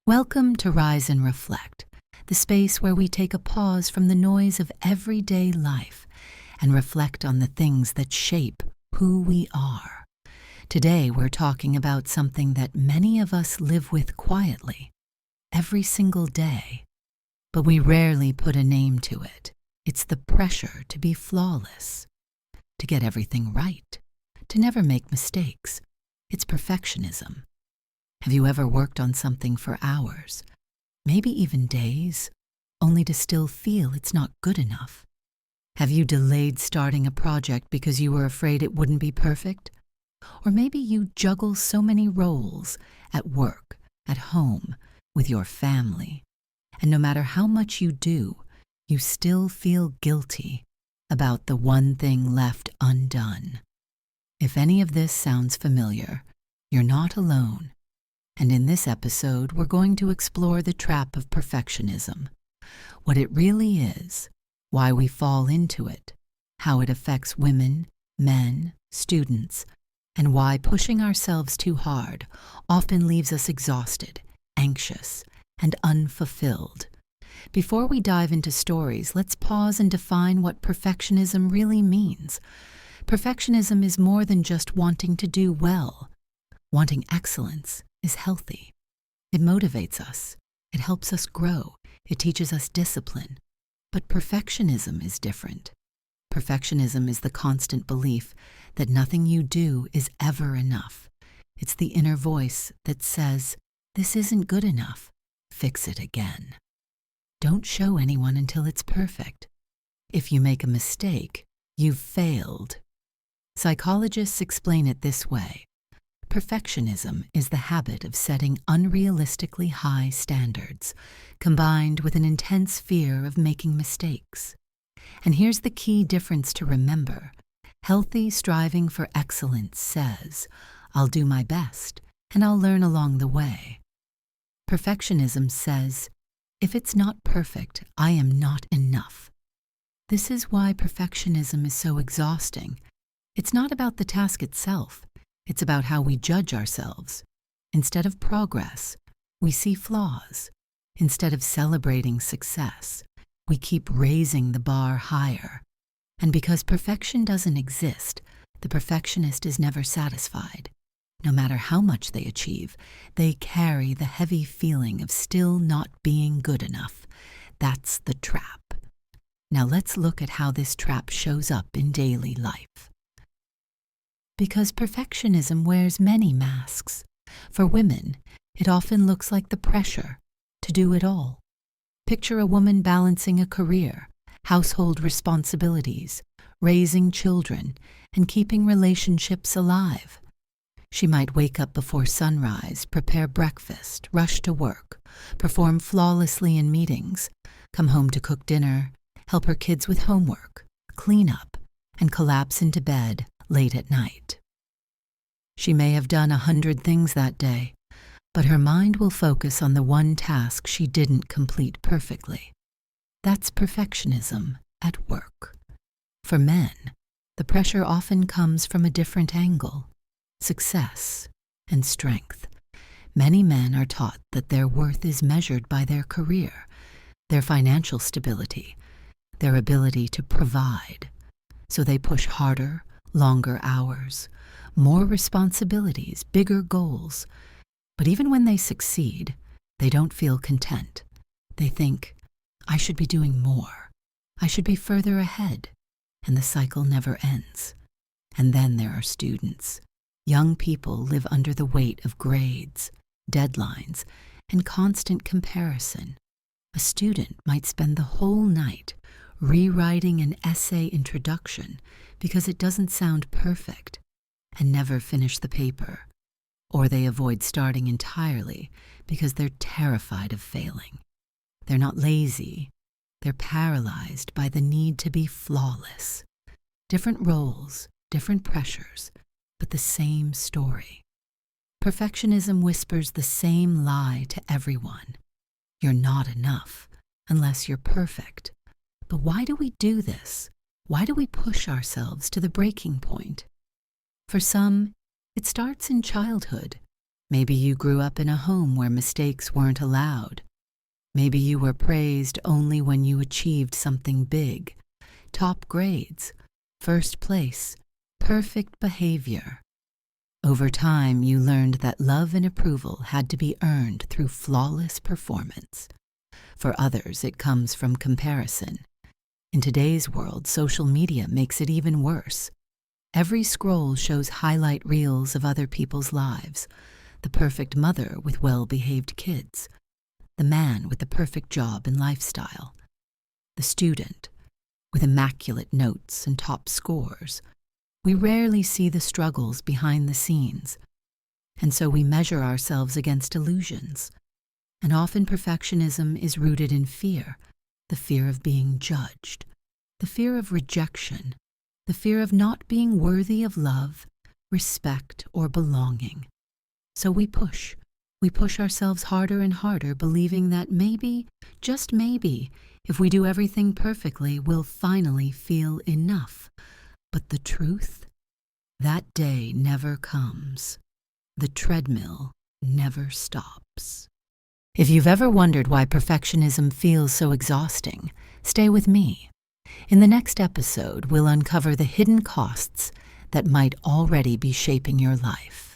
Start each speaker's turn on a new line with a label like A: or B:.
A: Welcome to Rise and Reflect, the space where we take a pause from the noise of everyday life and reflect on the things that shape who we are. Today we're talking about something that many of us live with quietly, every single day, but we rarely put a name to it. It's the pressure to be flawless, to get everything right, to never make mistakes. It's perfectionism. Have you ever worked on something for hours, maybe even days, only to still feel it's not good enough? Have you delayed starting a project because you were afraid it wouldn't be perfect? Or maybe you juggle so many roles at work, at home, with your family, and no matter how much you do, you still feel guilty about the one thing left undone. If any of this sounds familiar, you're not alone. And in this episode, we're going to explore the trap of perfectionism, what it really is, why we fall into it, how it affects women, men, students, and why pushing ourselves too hard often leaves us exhausted, anxious, and unfulfilled. Before we dive into stories, let's pause and define what perfectionism really means. Perfectionism is more than just wanting to do well. Wanting excellence is healthy. It motivates us. It helps us grow. It teaches us discipline. But perfectionism is different. Perfectionism is the constant belief that nothing you do is ever enough. It's the inner voice that says, "This isn't good enough. Fix it again. Don't show anyone until it's perfect. If you make a mistake, you've failed." Psychologists explain it this way. Perfectionism is the habit of setting unrealistically high standards, combined with an intense fear of making mistakes. And here's the key difference to remember. Healthy striving for excellence says, "I'll do my best, and I'll learn along the way." Perfectionism says, "If it's not perfect, I am not enough." This is why perfectionism is so exhausting. It's not about the task itself. It's about how we judge ourselves. Instead of progress, we see flaws. Instead of celebrating success, we keep raising the bar higher. And because perfection doesn't exist, the perfectionist is never satisfied. No matter how much they achieve, they carry the heavy feeling of still not being good enough. That's the trap. Now let's look at how this trap shows up in daily life. Because perfectionism wears many masks. For women, it often looks like the pressure to do it all. Picture a woman balancing a career, household responsibilities, raising children, and keeping relationships alive. She might wake up before sunrise, prepare breakfast, rush to work, perform flawlessly in meetings, come home to cook dinner, help her kids with homework, clean up, and collapse into bed late at night. She may have done 100 things that day, but her mind will focus on the one task she didn't complete perfectly. That's perfectionism at work. For men, the pressure often comes from a different angle: success and strength. Many men are taught that their worth is measured by their career, their financial stability, their ability to provide. So they push harder, longer hours, more responsibilities, bigger goals. But even when they succeed, they don't feel content. They think, "I should be doing more. I should be further ahead." And the cycle never ends. And then there are students. Young people live under the weight of grades, deadlines, and constant comparison. A student might spend the whole night rewriting an essay introduction because it doesn't sound perfect, and never finish the paper. Or they avoid starting entirely because they're terrified of failing. They're not lazy. They're paralyzed by the need to be flawless. Different roles, different pressures, but the same story. Perfectionism whispers the same lie to everyone. You're not enough unless you're perfect. But why do we do this? Why do we push ourselves to the breaking point? For some, it starts in childhood. Maybe you grew up in a home where mistakes weren't allowed. Maybe you were praised only when you achieved something big. Top grades, first place, perfect behavior. Over time, you learned that love and approval had to be earned through flawless performance. For others, it comes from comparison. In today's world, social media makes it even worse. Every scroll shows highlight reels of other people's lives. The perfect mother with well-behaved kids. The man with the perfect job and lifestyle. The student with immaculate notes and top scores. We rarely see the struggles behind the scenes, and so we measure ourselves against illusions. And often perfectionism is rooted in fear, the fear of being judged, the fear of rejection, the fear of not being worthy of love, respect, or belonging. So we push ourselves harder and harder, believing that maybe, just maybe, if we do everything perfectly, we'll finally feel enough. But the truth? That day never comes. The treadmill never stops. If you've ever wondered why perfectionism feels so exhausting, stay with me. In the next episode, we'll uncover the hidden costs that might already be shaping your life.